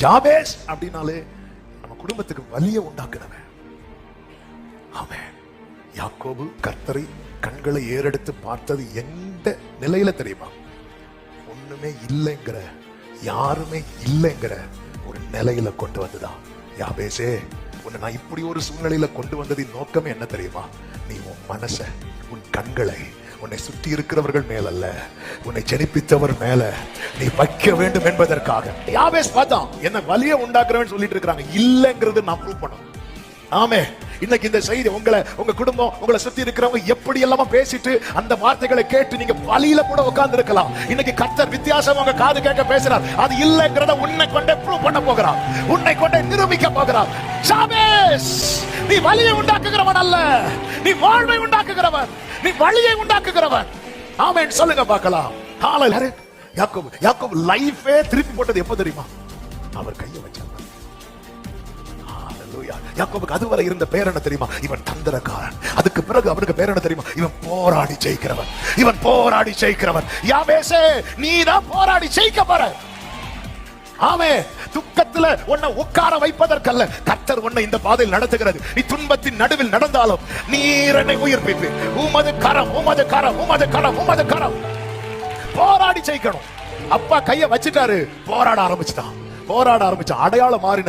Jabez அப்படின்னாலே நம்ம குடும்பத்துக்கு வலிய உண்டாக்குனவன். ஆமென். யாக்கோபு கர்த்தரை கண்களை ஏறெடுத்து பார்த்தது எந்த நிலையில தெரியுமா? ஒண்ணுமே இல்லைங்கிற, யாருமே இல்லைங்கிற ஒரு நிலையில கொண்டு வந்துதான். யாபேசே, உன்னை நான் இப்படி ஒரு சூழ்நிலையில கொண்டு வந்ததின் நோக்கம் என்ன தெரியுமா? நீ உன் மனச, உன் கண்களை உன்னை சுற்றி இருக்கிறவர்கள் மேலல்ல, உன்னை ஜெனிப்பித்தவர் மேல நீ வைக்க வேண்டும் என்பதற்காக. யாபேஸ் பார்த்தான், என்ன வலிய உண்டாக்குறவன் சொல்லிட்டு இருக்காங்க, இல்லைங்கிறது நான் ப்ரூவ் பண்ணணும். ஆமே. இன்னைக்கு இந்த செய்தி உங்க குடும்பம், உங்களை சுத்தி இருக்கிறவங்க எப்படி எல்லாம் பேசிட்டு அந்த வார்த்தைகளை கேட்டு நீங்க வலியில கூட உட்கார்ந்து இருக்கலாம். இன்னைக்கு கர்த்தர் வித்தியாசம் உங்க காது கேட்க பேசுறார். அது இல்லைங்கிறத உன்னை கொண்டே ப்ரூவ் பண்ண போகிறார், உன்னை கொண்டே நிரூபிக்க போகிறார். ஜாபேஸ், நீ வலியை உண்டாக்குகிறவன் அல்ல, நீ வாழ்வை உண்டாக்குகிறவன், நீ வலியை உண்டாக்குகிறவன். ஆமென். சொல்லுங்க பார்க்கலாம். ஹalleluya. யாக்கோபு லைஃபே திருப்பி போட்டது எப்ப தெரியுமா? அவர் கையை வச்சார். யாக்கோபுக்கு அதுவரை இருந்த பேர் என்ன தெரியுமா? இவன் தந்திரக்காரன். அதுக்கு பிறகு அவனுக்கு பேர் என்ன தெரியுமா? இவன் போராடி ஜெயிக்கிறவன். இவன் போராடி ஜெயிக்கிறவன். யாபேசே, நீ தான் போராடி ஜெயிக்க போற. ஆமே. துக்கத்துல உன்னை உட்கார வைப்பதற்கல்ல, கர்த்தர் உன்னை இந்த பாதையில் நடத்துகிறது. நீ துன்பத்தின் நடுவில் நடந்தாலும் நீர் என்னை உயிர்ப்பித்து, உமது கரம், உமது கரம், உமது கரம், உமது கரம். போராடி ஜெயிக்கணும். அப்பா கைய வச்சுட்டாரு, போராட ஆரம்பிச்சுட்டான். அடையாளம் மாறினது.